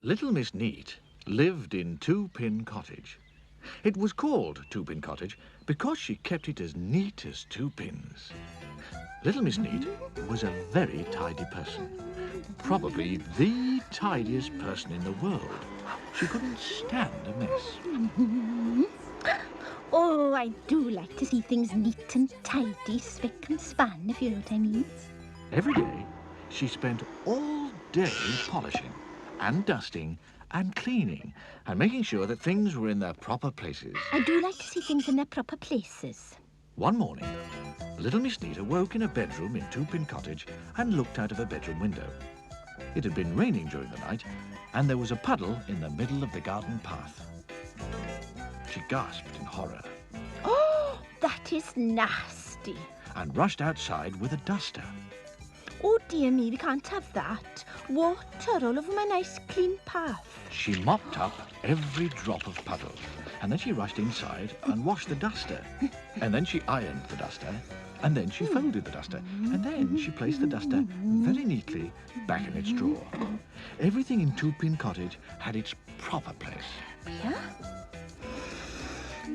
Little Miss Neat lived in Two-Pin Cottage. It was called Two-Pin Cottage because she kept it as neat as two pins. Little Miss Neat was a very tidy person, probably the tidiest person in the world. She couldn't stand a mess. Oh, I do like to see things neat and tidy, spick and span, if you know what I mean. Every day, she spent all day polishing and dusting and cleaning and making sure that things were in their proper places. I do like to see things in their proper places. One morning, little Miss Neat awoke in a bedroom in Two-Pin Cottage and looked out of a bedroom window. It had been raining during the night, and there was a puddle in the middle of the garden path. She gasped in horror. Oh, that is nasty. And rushed outside with a duster. Oh, dear me, we can't have that. Water all over my nice clean path. She mopped up every drop of puddle, and then she rushed inside and washed the duster. And then she ironed the duster, and then she folded the duster, and then she placed the duster very neatly back in its drawer. Everything in Two-Pin Cottage had its proper place. Yeah?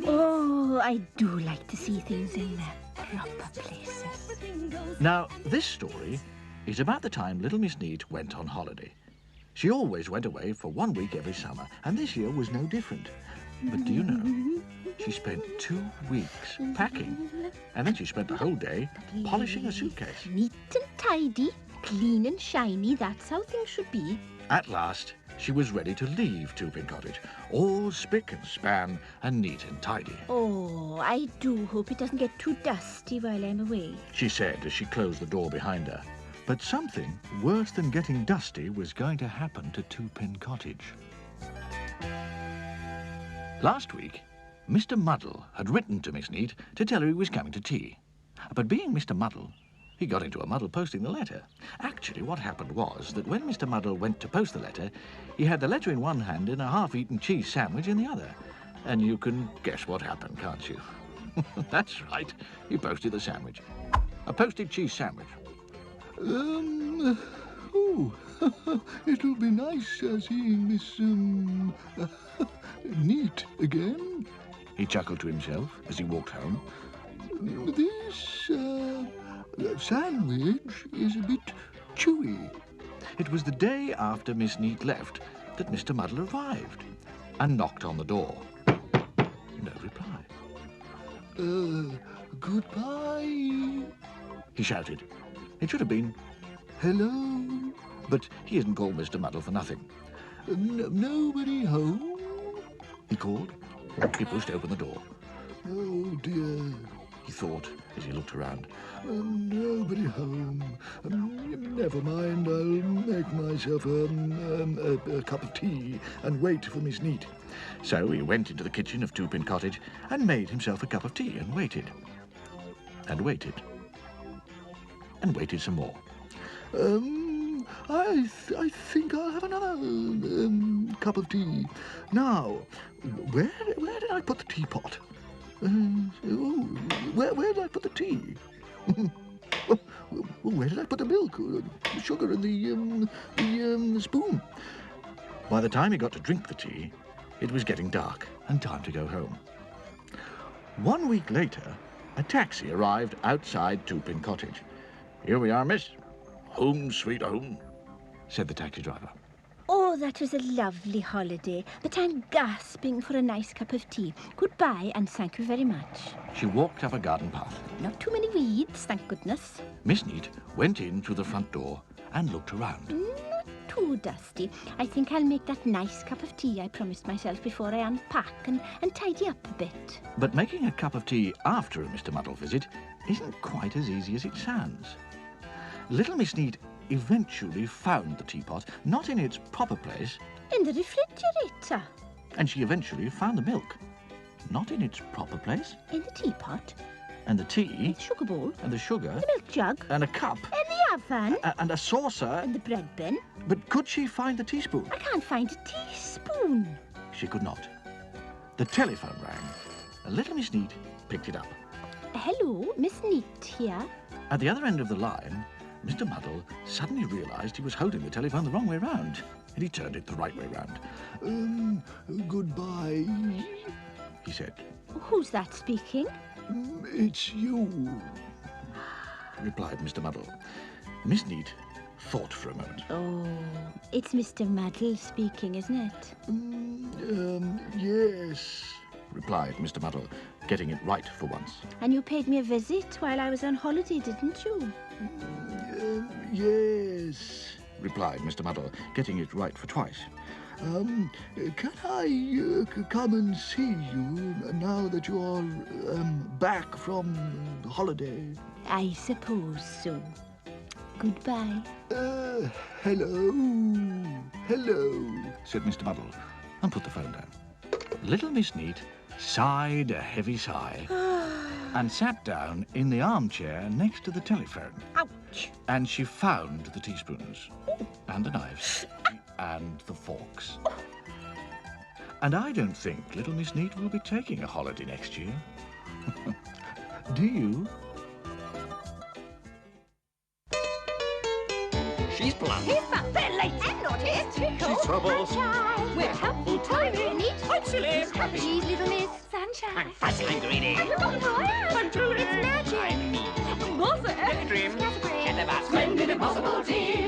Oh, I do like to see things in their proper places. Now, this story is about the time little Miss Neat went on holiday. She always went away for 1 week every summer, and this year was no different. But do you know, she spent 2 weeks packing, and then she spent the whole day polishing a suitcase. Neat and tidy, clean and shiny, that's how things should be. At last, she was ready to leave Two-Pin Cottage, all spick and span and neat and tidy. Oh, I do hope it doesn't get too dusty while I'm away, she said as she closed the door behind her. But something worse than getting dusty was going to happen to Two-Pin Cottage. Last week, Mr. Muddle had written to Miss Neat to tell her he was coming to tea. But being Mr. Muddle, he got into a muddle posting the letter. Actually, what happened was that when Mr. Muddle went to post the letter, he had the letter in one hand and a half-eaten cheese sandwich in the other. And you can guess what happened, can't you? That's right, he posted the sandwich. A posted cheese sandwich. It'll be nice seeing Miss, Neat again. He chuckled to himself as he walked home. This, sandwich is a bit chewy. It was the day after Miss Neat left that Mr. Muddle arrived and knocked on the door. No reply. Goodbye, he shouted. It should have been, hello. but he isn't called Mr. Muddle for nothing. Nobody home? He called. He pushed open the door. Oh, dear, he thought as he looked around. Nobody home. Never mind, I'll make myself a cup of tea and wait for Miss Neat. So he went into the kitchen of Two-Pin Cottage and made himself a cup of tea and waited. And waited. And waited some more. I think I'll have another cup of tea. Now, where did I put the teapot? Where did I put the tea? Where did I put the milk, the sugar, and the spoon? By the time he got to drink the tea, it was getting dark and time to go home. 1 week later, a taxi arrived outside Two-Pin Cottage. "Here we are, miss. Home sweet home," said the taxi driver. Oh, that was a lovely holiday, but I'm gasping for a nice cup of tea. Goodbye, and thank you very much. She walked up a garden path. Not too many weeds, thank goodness. Miss Neat went in through the front door and looked around. Not too dusty. I think I'll make that nice cup of tea I promised myself before I unpack and tidy up a bit. But making a cup of tea after a Mr. Muddle visit isn't quite as easy as it sounds. Little Miss Neat eventually found the teapot, not in its proper place. In the refrigerator. And she eventually found the milk, not in its proper place. In the teapot. And the tea. The sugar bowl. And the sugar. The milk jug. And a cup. In the oven. And a saucer. And the bread bin. But could she find the teaspoon? I can't find a teaspoon. She could not. The telephone rang. Little Miss Neat picked it up. Hello, Miss Neat here. At the other end of the line, Mr. Muddle suddenly realised he was holding the telephone the wrong way round, and he turned it the right way round. Goodbye, He said, Who's that speaking? it's you. replied Mr. Muddle. Miss Neat thought for a moment. Oh, it's Mr. Muddle speaking, isn't it? Yes. Replied Mr. Muddle, getting it right for once. And you paid me a visit while I was on holiday, didn't you? Yes. Replied Mr. Muddle, getting it right for twice. Can I come and see you now that you're back from holiday? I suppose so. Goodbye. Hello. Hello. Said Mr. Muddle, and put the phone down. Little Miss Neat sighed a heavy sigh and sat down in the armchair next to the telephone. Ouch! And she found the teaspoons and the knives and the forks. And I don't think little Miss Neat will be taking a holiday next year. Do you? She's plump. He's fun. They're late. And naughty. He's trickle. She's trouble. Sunshine. We're helpful, tiny. Neat. I'm silly. He's happy. She's little Miss Sunshine. I'm fussy. I'm greedy. And look who I am. I'm Julie. It's magic. I'm me. Mother. Daydream. Scatterbrain. Get the basket. Splendid impossible tea.